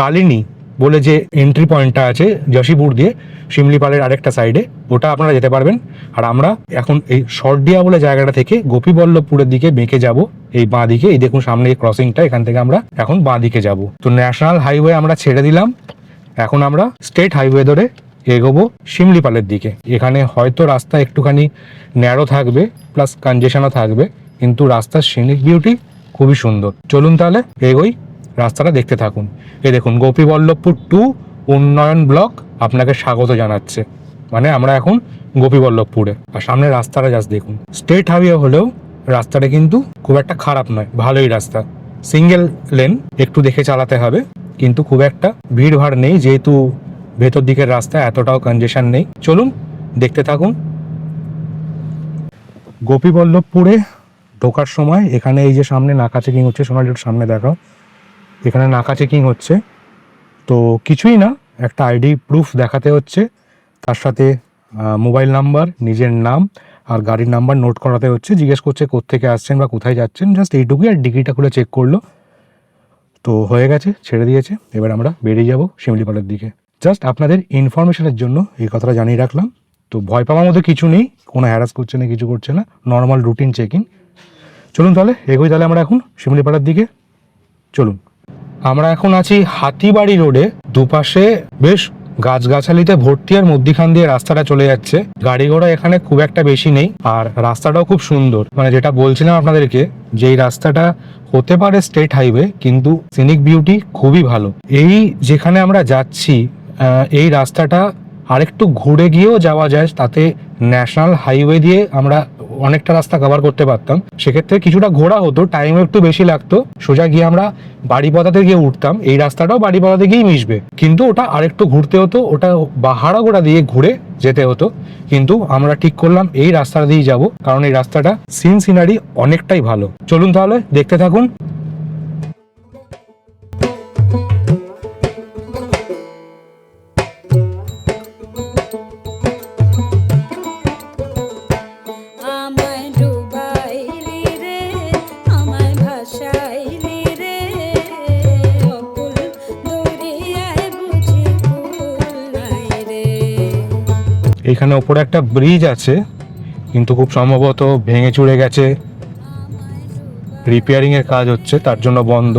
কালিনী বলে যে এন্ট্রি পয়েন্টটা আছে যশীপুর দিয়ে শিমলিপালের আরেকটা সাইডে, ওটা আপনারা যেতে পারবেন। আর আমরা এখন এই শর্টডিয়া বলে জায়গাটা থেকে গোপীবল্লভপুরের দিকে বেঁকে যাব এই বাঁ দিকে। এই দেখুন সামনে এই ক্রসিংটা, এখান থেকে আমরা এখন বাঁ দিকে যাব। তো ন্যাশনাল হাইওয়ে আমরা ছেড়ে দিলাম, এখন আমরা স্টেট হাইওয়ে ধরে এগোবো শিমলিপালের দিকে। এখানে হয়তো রাস্তা একটুখানি ন্যারো থাকবে, প্লাস কনজেশনও থাকবে, কিন্তু রাস্তার সিনিক বিউটি খুবই সুন্দর। চলুন তাহলে এগোই, রাস্তাটা দেখতে থাকুন। এই দেখুন গোপীবল্লভপুর 2 উন্নয়ন ব্লক আপনাকে স্বাগত জানাচ্ছে। মানে আমরা এখন গোপীবল্লভপুরে, আর সামনে রাস্তাটা জাস্ট দেখুন। স্টেট হাইওয়ে হলেও রাস্তাটা কিন্তু খুব একটা খারাপ নয়, ভালোই রাস্তা। সিঙ্গেল লেন, একটু দেখে চালাতে হবে, কিন্তু খুব একটা ভিড় ভাড় নেই, যেহেতু ভেতর দিকের রাস্তা এতটাও কনজেশন নেই। চলুন দেখতে থাকুন। গোপীবল্লভপুরে ঢোকার সময় এখানে এই যে সামনে নাকা চেকিং হচ্ছে, সোনালি একটু সামনে দেখাও, এখানে নাকা চেকিং হচ্ছে। তো কিছুই না, একটা আইডি প্রুফ দেখাতে হচ্ছে, তার সাথে মোবাইল নাম্বার, নিজের নাম আর গাড়ির নাম্বার নোট করাতে হচ্ছে। জিজ্ঞেস করছে কোত্থেকে আসছেন বা কোথায় যাচ্ছেন, জাস্ট এইটুকুই। আর ডিকিটা খুলে চেক করলো, তো হয়ে গেছে, ছেড়ে দিয়েছে। এবার আমরা বেরিয়ে যাব শিমলিপালের দিকে। জাস্ট আপনাদের ইনফরমেশনের জন্য এই কথাটা জানিয়ে রাখলাম। তো ভয় পাওয়ার মধ্যে কিছু নেই, কোনো হ্যারাস করছে না, কিছু করছে না, নর্মাল রুটিন চেকিং। চলুন তাহলে এগোই, তাহলে আমরা এখন শিমলিপাড়ার দিকে চলুন। আমরা এখন আছি হাতিবাড়ি রোডে। দুপাশে বেশ গাছগাছালিতে ভর্তি, আর মধ্যিখান দিয়ে রাস্তাটা চলে যাচ্ছে। গাড়ি ঘোড়া এখানে খুব একটা বেশি নেই, আর রাস্তাটাও খুব সুন্দর। মানে যেটা বলছিলাম আপনাদেরকে, যে এই রাস্তাটা হতে পারে স্টেট হাইওয়ে, কিন্তু সিনিক বিউটি খুবই ভালো। এই যেখানে আমরা যাচ্ছি, এই রাস্তাটা আরেকটু ঘুরে গিয়েও যাওয়া যায়, তাতে ন্যাশনাল হাইওয়ে দিয়ে আমরা অনেকটা রাস্তা কভার করতে পারতাম। সেক্ষেত্রে কিছুটা ঘোরা হতো, টাইমও একটু বেশি লাগতো। সোজা গিয়ে আমরা বাড়িপদাতে গিয়ে উঠতাম, এই রাস্তাটাও বাড়িপদাতে গিয়েই মিশবে, কিন্তু ওটা আরেকটু ঘুরতে হতো, ওটা বাহারাগোড়া দিয়ে ঘুরে যেতে হতো। কিন্তু আমরা ঠিক করলাম এই রাস্তাটা দিয়েই যাব, কারণ এই রাস্তাটা সিনারি অনেকটাই ভালো। চলুন তাহলে দেখতে থাকুন। আমায় ডুবাইলি রে, আমায় ভাসাইলি রে, অকুল দরিয়ায় বুঝি কুল নাই রে। এখানে ওপরে একটা ব্রিজ আছে, কিন্তু খুব সম্ভবত ভেঙে চুরে গেছে, রিপেয়ারিং এর কাজ হচ্ছে, তার জন্য বন্ধ।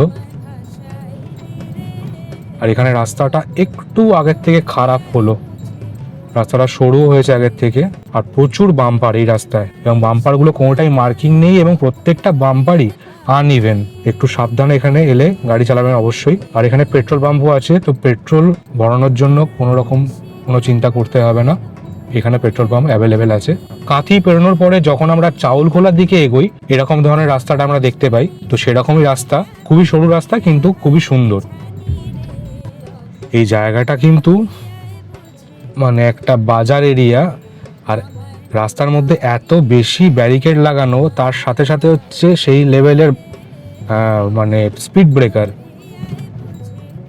আর এখানে রাস্তাটা একটু আগের থেকে খারাপ হলো, রাস্তাটা সরু হয়েছে আগের থেকে। আর প্রচুর বাম্পার এই রাস্তায়, এবং বাম্পারগুলো কোনোটাই মার্কিং নেই, এবং প্রত্যেকটা বাম্পারই আনইভেন। একটু সাবধানে এখানে এলে গাড়ি চালাবেন অবশ্যই। আর এখানে পেট্রোল পাম্পও আছে, তো পেট্রোল ভরানোর জন্য কোনো চিন্তা করতে হবে না, এখানে পেট্রোল পাম্প অ্যাভেলেবেল আছে। কাঁথি পেরোনোর পরে যখন আমরা চাউলখোলার দিকে এগোই, এরকম ধরনের রাস্তাটা আমরা দেখতে পাই। তো সেরকমই রাস্তা, খুবই সরু রাস্তা, কিন্তু খুবই সুন্দর। এই জায়গাটা কিন্তু মানে একটা বাজার এরিয়া, আর রাস্তার মধ্যে এত বেশি ব্যারিকেড লাগানো, তার সাথে সাথে হচ্ছে সেই লেভেলের মানে স্পিড ব্রেকার,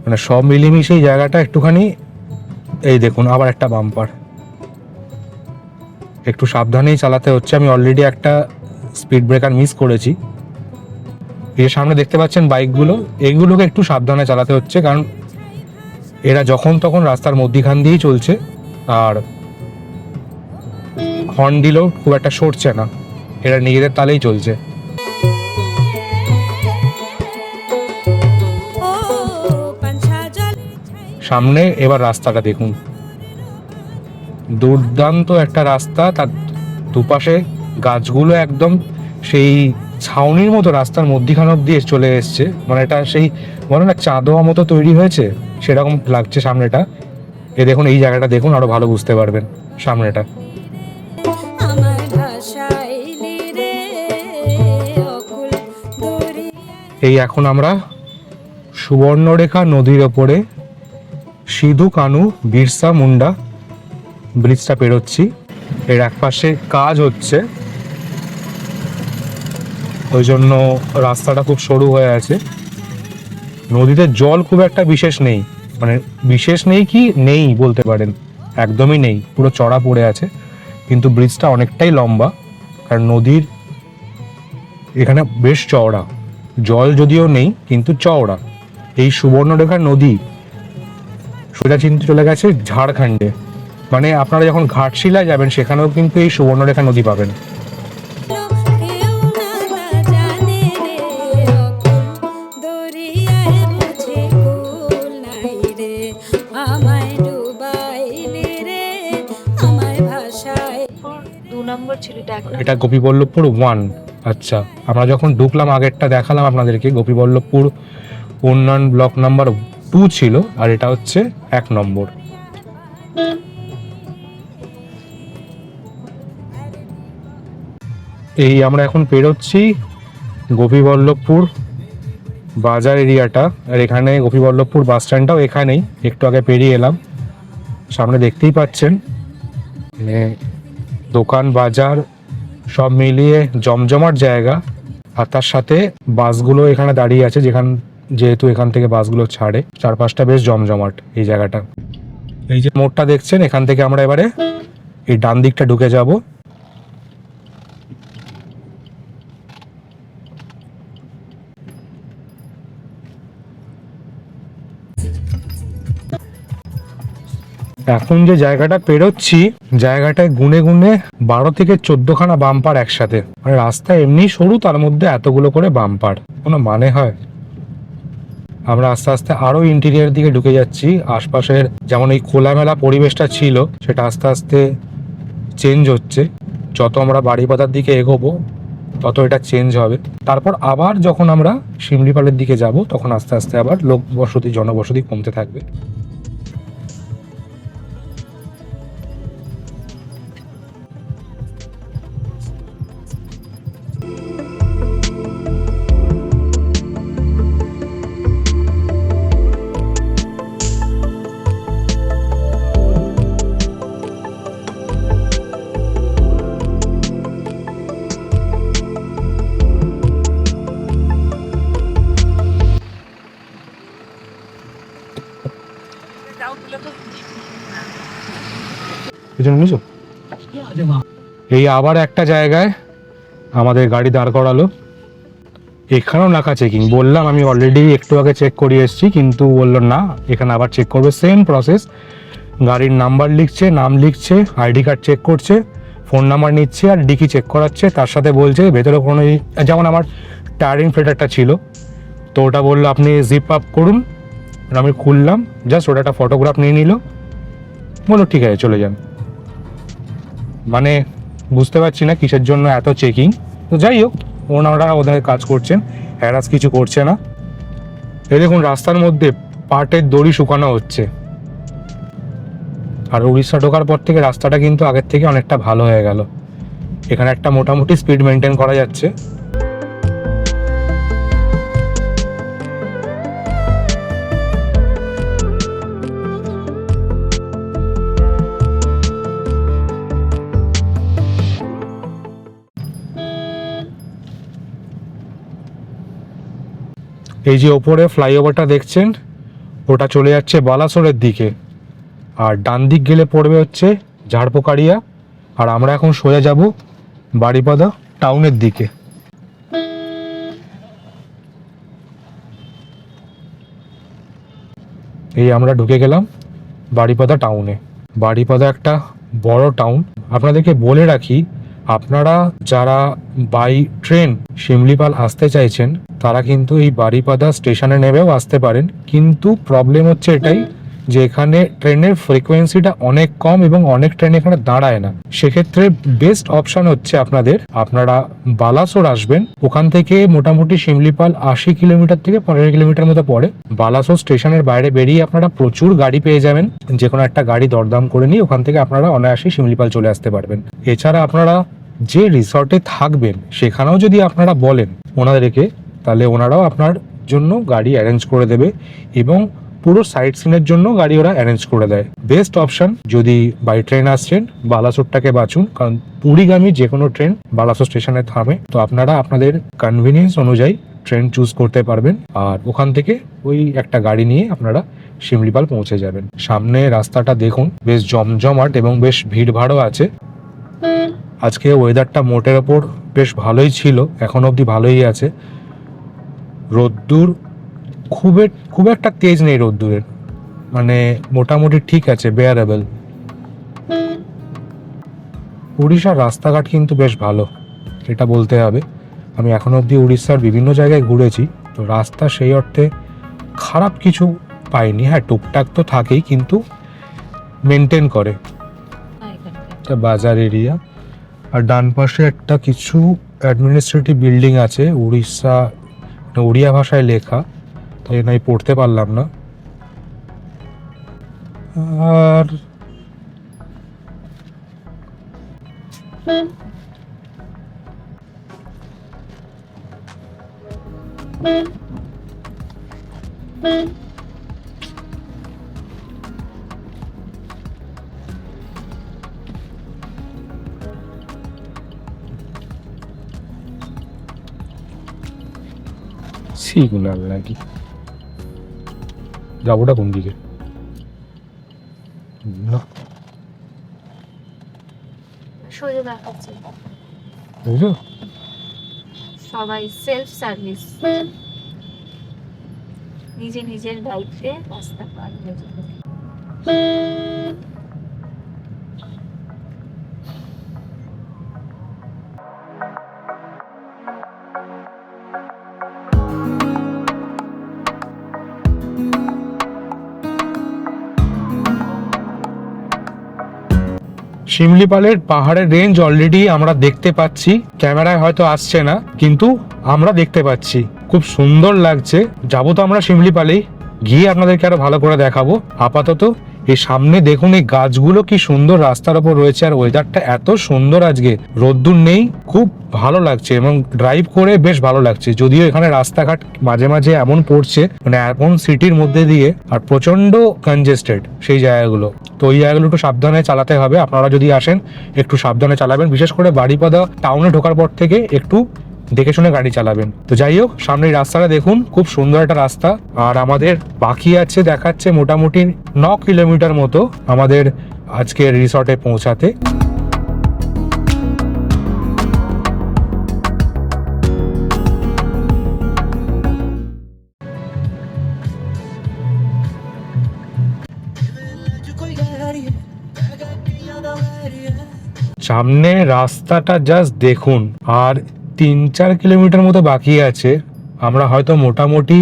মানে সব মিলিয়ে এই জায়গাটা একটুখানি। এই দেখুন আবার একটা বাম্পার, একটু সাবধানেই চালাতে হচ্ছে। আমি অলরেডি একটা স্পিড ব্রেকার মিস করেছি। এর সামনে দেখতে পাচ্ছেন বাইকগুলো, এইগুলোকে একটু সাবধানে চালাতে হচ্ছে, কারণ এরা যখন তখন রাস্তার মধ্যিখান দিয়েই চলছে, আর হর্ন দিলেও খুব একটা সরছে না, এরা নিজেদের তালেই চলছে। ও পাঞ্ছা জল সামনে এবার রাস্তাটা দেখুন, দুর্দান্ত একটা রাস্তা। তার দুপাশে গাছগুলো একদম সেই ছাউনির মতো রাস্তার মধ্যিখান অব্দি চলে এসছে, মানে এটা সেই বলে না চাঁদোয়া মতো তৈরি হয়েছে, সেরকম লাগছে সামনেটা। এ দেখুন, এই জায়গাটা দেখুন, আরো ভালো বুঝতে পারবেন সামনেটা। আমায় ভাসাইলি রে, অকুল দরিয়ায়। এই এখন আমরা সুবর্ণরেখা নদীর ওপরে সিধু কানু বিরসা মুন্ডা ব্রিজটা পেরোচ্ছি। এর একপাশে কাজ হচ্ছে, ওই জন্য রাস্তাটা খুব সরু হয়ে আছে। নদীতে জল খুব একটা বিশেষ নেই, মানে বিশেষ নেই কি নেই বলতে পারেন, একদমই নেই, পুরো চড়া পড়ে আছে। কিন্তু ব্রিজটা অনেকটাই লম্বা, কারণ নদীর এখানে বেশ চওড়া, জল যদিও নেই কিন্তু চওড়া। এই সুবর্ণরেখা নদী সোজা চিনতে চলে গেছে ঝাড়খণ্ডে, মানে আপনারা যখন ঘাটশিলায় যাবেন সেখানেও কিন্তু এই সুবর্ণরেখা নদী পাবেন। কেউ না জানে রে, অকুল দরিয়ায় বুঝি কুল নাই রে। আমায় ডুবাইলি রে, আমায় ভাসাই। 2 নম্বর ছিল, এটা 1 নম্বর। এটা গোপীবল্লভপুর 1। আচ্ছা, আমরা যখন ঢুকলাম আগেরটা দেখালাম আপনাদেরকে, গোপীবল্লভপুর উন্নয়ন ব্লক নাম্বার 2 ছিল, আর এটা হচ্ছে 1 নম্বর। এই আমরা এখন পেরোচ্ছি গোপীবল্লভপুর বাজার এরিয়াটা, আর এখানে গোপীবল্লভপুর বাস স্ট্যান্ডটাও এখানেই, একটু আগে পেরিয়ে এলাম। সামনে দেখতেই পাচ্ছেন, মানে দোকান বাজার সব মিলিয়ে জমজমাট জায়গা। আর তার সাথে বাসগুলো এখানে দাঁড়িয়ে আছে, যেহেতু এখান থেকে বাসগুলো ছাড়ে, চারপাশটা বেশ জমজমাট এই জায়গাটা। এই যে মোড়টা দেখছেন, এখান থেকে আমরা এবারে এই ডান দিকটা ঢুকে যাব। এখন যে জায়গাটা পেরোচ্ছি, জায়গাটায় গুনে গুনে 12 থেকে 14খানা বাম্পার একসাথে। মানে রাস্তা এমনি সরু, তার মধ্যে এতগুলো করে বাম্পার, কোনো মানে হয়? আমরা আস্তে আস্তে আরো ইন্টেরিয়ার দিকে ঢুকে যাচ্ছি। আশপাশের যেমন এই খোলামেলা পরিবেশটা ছিল, সেটা আস্তে আস্তে চেঞ্জ হচ্ছে। যত আমরা বাড়িপাদার দিকে এগোবো তত এটা চেঞ্জ হবে। তারপর আবার যখন আমরা শিমলিপালের দিকে যাব, তখন আস্তে আস্তে আবার লোক বসতি, জনবসতি কমতে থাকবে। এই আবার একটা জায়গায় আমাদের গাড়ি দাঁড় করালো। এখানেও নাকা চেকিং। বললাম আমি অলরেডি একটু আগে চেক করিয়ে এসেছি, কিন্তু বললো না, এখানে আবার চেক করবে। সেম প্রসেস, গাড়ির নাম্বার লিখছে, নাম লিখছে, আইডি কার্ড চেক করছে, ফোন নাম্বার নিচ্ছে আর ডিকি চেক করাচ্ছে। তার সাথে বলছে ভেতরে কোনো, যেমন আমার টায়ারিং ফিল্টারটা ছিল, তো ওটা বললো আপনি জিপ আপ করুন। আমি খুললাম, জাস্ট ওটা একটা ফটোগ্রাফ নিয়ে নিল, বললো ঠিক আছে চলে যান। মানে বুঝতে পারছি না কিসের জন্য এত চেকিং। তো যাই হোক, ওনারা ওদের কাজ করছেন, হ্যারাস কিছু করছে না। এই দেখুন রাস্তার মধ্যে পাটের দড়ি শুকানো হচ্ছে। আর উড়িষ্যা ঢোকার পর থেকে রাস্তাটা কিন্তু আগের থেকে অনেকটা ভালো হয়ে গেল। এখানে একটা মোটামুটি স্পিড মেনটেন করা যাচ্ছে। এই যে ওপরে ফ্লাইওভারটা দেখছেন, ওটা চলে যাচ্ছে বালাসোরের দিকে, আর ডান দিক গেলে পড়বে হচ্ছে ঝাড়পোকারিয়া। আর আমরা এখন সোজা যাব বারিপাদা টাউনের দিকে। এই আমরা ঢুকে গেলাম বারিপাদা টাউনে। বারিপাদা একটা বড় টাউন। আপনাদেরকে বলে রাখি, আপনারা যারা বাই ট্রেন শিমলিপাল আসতে চাইছেন, তারা কিন্তু এই বারিপাদা স্টেশনে নেমেও আসতে পারেন। কিন্তু প্রবলেম হচ্ছে এটাই যে এখানে ট্রেনের ফ্রিকোয়েন্সিটা অনেক কম এবং অনেক ট্রেন এখানে দাঁড়ায় না। সেক্ষেত্রে বেস্ট অপশন হচ্ছে আপনারা বালাসোর আসবেন। ওখান থেকে মোটামুটি শিমলিপাল 80 কিলোমিটার থেকে 15 কিলোমিটার মতো পড়ে। বালাসোর স্টেশনের বাইরে বেরিয়ে আপনারা প্রচুর গাড়ি পেয়ে যাবেন। যে কোনো একটা গাড়ি দরদাম করে নিয়ে ওখান থেকে আপনারা অনায়াসে শিমলিপাল চলে আসতে পারবেন। এছাড়া আপনারা যে রিসর্টে থাকবেন সেখানেও যদি আপনারা বলেন ওনাদেরকে, তাহলে ওনারাও আপনার জন্য গাড়ি অ্যারেঞ্জ করে দেবে এবং পুরো সাইট সিনের জন্য গাড়ি ওরা অ্যারেঞ্জ করে দেয়। বেস্ট অপশন, যদি বাই ট্রেন আসছেন বালাসোরটাকে বাঁচুন, কারণ পুরীগামী যে কোনো ট্রেন বালাসোর স্টেশনে থামে। তো আপনারা আপনাদের কনভিনিয়েন্স অনুযায়ী ট্রেন চুজ করতে পারবেন, আর ওখান থেকে ওই একটা গাড়ি নিয়ে আপনারা শিমলিপাল পৌঁছে যাবেন। সামনে রাস্তাটা দেখুন, বেশ জমজমাট এবং বেশ ভিড়ভাড়ও আছে। আজকে ওয়েদারটা মোটের ওপর বেশ ভালোই ছিল, এখন অবধি ভালোই আছে। রোদ্দুর খুব একটা তেজ নেই রোদ্দুরের, মানে মোটামুটি ঠিক আছে, বেয়ারেবল। উড়িষ্যার রাস্তাঘাট কিন্তু বেশ ভালো, এটা বলতে হবে। আমি এখন অবধি উড়িষ্যার বিভিন্ন জায়গায় ঘুরেছি, তো রাস্তা সেই অর্থে খারাপ কিছু পাইনি। হ্যাঁ, টুকটাক তো থাকেই, কিন্তু মেনটেন করে। একটা বাজার এরিয়া, আর ডান পাশে একটা কিছু অ্যাডমিনিস্ট্রেটিভ বিল্ডিং আছে, উড়িয়া ভাষায় লেখা, তাই আমি পড়তে পারলাম না। আর সিগন্যাল নাকি, যাবোটা কোন দিকে? সোজা দেখাচ্ছে বুঝলো? সবাই সেলফ সার্ভিস, নিজে নিজের দায়িত্বে রাস্তা পার হয়ে যাবে। শিমলিপালের পাহাড়ের রেঞ্জ অলরেডি আমরা দেখতে পাচ্ছি, ক্যামেরায় হয়তো আসছে না কিন্তু আমরা দেখতে পাচ্ছি। খুব সুন্দর লাগছে। যাবো তো আমরা শিমলিপালেই, গিয়ে আপনাদেরকে আরো ভালো করে দেখাবো। আপাতত এই সামনে দেখুন এই গাছগুলো কি সুন্দর রাস্তার ওপর রয়েছে, আর ওয়েদারটা এত সুন্দর আজকে, রোদ্দুর নেই, খুব ভালো লাগছে এবং ড্রাইভ করে বেশ ভালো লাগছে। যদিও এখানে রাস্তাঘাট মাঝে মাঝে এমন পড়ছে, মানে এমন সিটির মধ্যে দিয়ে আর প্রচন্ড কনজেস্টেড সেই জায়গাগুলো, তো ওই জায়গাগুলো একটু সাবধানে চালাতে হবে। আপনারা যদি আসেন একটু সাবধানে চালাবেন, বিশেষ করে বাড়িপাদা টাউনে ঢোকার পর থেকে একটু দেখে শুনে গাড়ি চালাবেন। তো যাই হোক, সামনের রাস্তাটা দেখুন, খুব সুন্দর একটা রাস্তা। আর আমাদের বাকি আছে দেখাচ্ছে মোটামুটি 9 কিলোমিটার মতো আমাদের আজকের রিসর্টে পৌঁছাতে। সামনে রাস্তাটা জাস্ট দেখুন, আর 3-4 কিলোমিটার মতো বাকি আছে। আমরা হয়তো মোটামুটি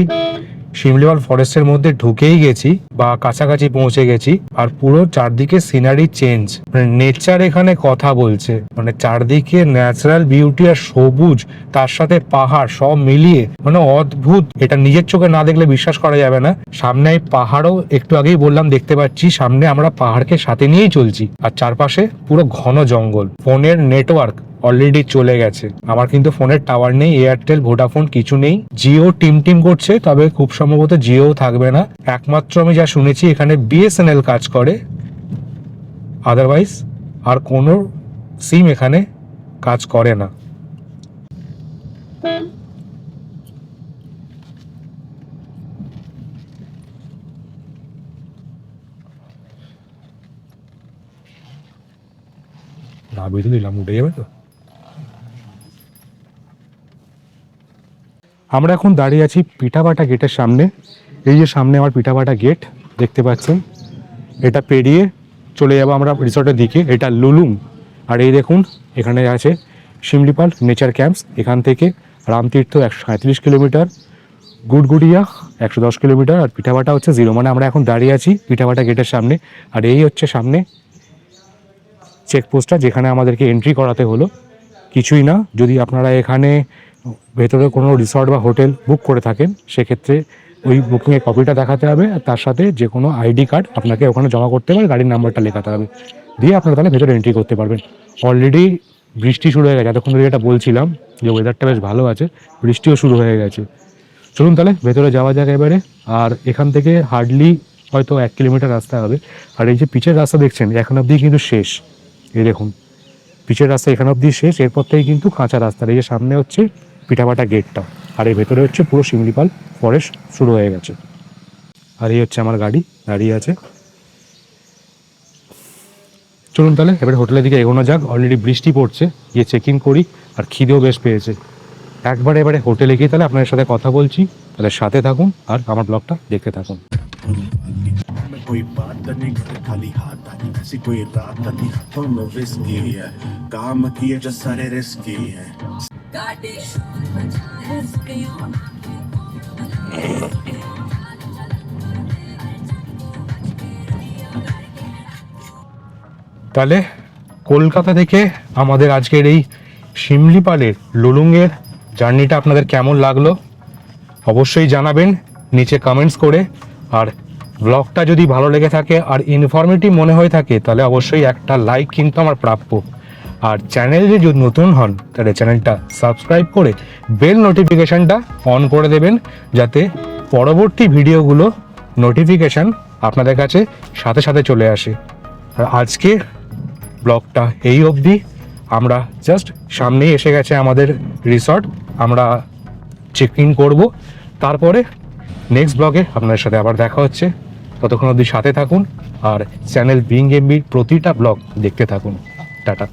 শিমলিপাল ফরেস্টের মধ্যে ঢুকেই গেছি বা কাছাকাছি পৌঁছে গেছি। আর পুরো চারদিকে সিনারি চেঞ্জ, মানে নেচার এখানে কথা বলছে, মানে চারদিকে ন্যাচারাল বিউটি আর সবুজ, তার সাথে পাহাড়, সব মিলিয়ে মানে অদ্ভুত। এটা নিজের চোখে না দেখলে বিশ্বাস করা যাবে না। সামনে এই পাহাড়ও একটু আগেই বললাম দেখতে পাচ্ছি, সামনে আমরা পাহাড়কে সাথে নিয়েই চলছি, আর চারপাশে পুরো ঘন জঙ্গল। ফোনের নেটওয়ার্ক অলরেডি চলে গেছে, আমার কিন্তু ফোনের টাওয়ার নেই, এয়ারটেল ভোডাফোন কিছু নেই। জিও টিম করছে, তবে খুব সম্ভবত জিও থাকবে না। একমাত্র আমি যা শুনেছি এখানে বিএসএনএল কাজ করে, আদারওয়াইজ আর কোনো সিম এখানে কাজ করে না। না বুঝতে দিলাম, উঠে যাবে তো। আমরা এখন দাঁড়িয়ে আছি পিঠাভাটা গেটের সামনে। এই যে সামনে আমার পিঠাভাটা গেট দেখতে পাচ্ছেন, এটা পেরিয়ে চলে যাবো আমরা রিসর্টের দিকে। এটা লুলুং। আর এই দেখুন এখানে আছে শিমলিপাল নেচার ক্যাম্পস। এখান থেকে রামতীর্থ 137 কিলোমিটার, গুড়গুড়িয়া 110 কিলোমিটার, আর পিঠাভাটা হচ্ছে 0। মানে আমরা এখন দাঁড়িয়ে আছি পিঠাভাটা গেটের সামনে। আর এই হচ্ছে সামনে চেকপোস্টটা, যেখানে আমাদেরকে এন্ট্রি করাতে হলো। কিছুই না, যদি আপনারা এখানে ভেতরে কোনো রিসর্ট বা হোটেল বুক করে থাকেন, সেক্ষেত্রে ওই বুকিংয়ের কপিটা দেখাতে হবে, আর তার সাথে যে কোনো আইডি কার্ড আপনাকে ওখানে জমা করতে হবে, গাড়ির নাম্বারটা লেখাতে হবে, দিয়ে আপনারা তাহলে ভেতরে এন্ট্রি করতে পারবেন। অলরেডি বৃষ্টি শুরু হয়ে গেছে, এতক্ষণ ধরে যেটা বলছিলাম যে ওয়েদারটা বেশ ভালো আছে, বৃষ্টিও শুরু হয়ে গেছে। চলুন তাহলে ভেতরে যাওয়া যাক এবারে। আর এখান থেকে হার্ডলি হয়তো 1 কিলোমিটার রাস্তা হবে। আর এই যে পিচের রাস্তা দেখছেন, এখন অবধি কিন্তু শেষ। এই দেখুন পিচের রাস্তা এখান অবধি শেষ, এরপর থেকে কিন্তু কাঁচা রাস্তা। এই যে সামনে হচ্ছে পিঠাভাটা গেটটা, আর এই ভেতরে হচ্ছে পুরো শিমলিপাল ফরেস্ট শুরু হয়ে গেছে। আর এই হচ্ছে আমার গাড়ি দাঁড়িয়ে আছে। চলুন তাহলে এবারে হোটেলের দিকে এগোনো যাক। অলরেডি বৃষ্টি পড়ছে, গিয়ে চেক ইন করি, আর খিদেও বেশ পেয়েছে। একবারে এবারে হোটেলে গিয়ে তাহলে আপনাদের সাথে কথা বলছি। তাহলে সাথে থাকুন আর আমার ব্লগটা দেখতে থাকুন। कोई बात नहीं खाली हाथ नहीं किसी कोई रात नहीं दोनों रिस्की है काम किए जो सारे रिस्की है তাহলে কলকাতা থেকে আমাদের আজকের এই শিমলিপালের লুলুংয়ের জার্নিটা আপনাদের কেমন লাগলো অবশ্যই জানাবেন নিচে কমেন্টস করে। আর ব্লগটা যদি ভালো লেগে থাকে আর ইনফরমেটিভ মনে হয়ে থাকে, তাহলে অবশ্যই একটা লাইক কিন্তু আমার প্রাপ্য। আর চ্যানেলে যদি নতুন হন, তাহলে চ্যানেলটা সাবস্ক্রাইব করে বেল নোটিফিকেশানটা অন করে দেবেন, যাতে পরবর্তী ভিডিওগুলো নোটিফিকেশান আপনাদের কাছে সাথে সাথে চলে আসে। আর আজকে ব্লগটা এই অবধি। আমরা জাস্ট সামনেই এসে গেছে আমাদের রিসর্ট, আমরা চেক ইন করবো, তারপরে নেক্সট ব্লগে আপনাদের সাথে আবার দেখা হচ্ছে। ততক্ষণ অবধি সাথে থাকুন আর চ্যানেল বিং এমবির প্রতিটা ব্লগ দেখতে থাকুন। টাটা।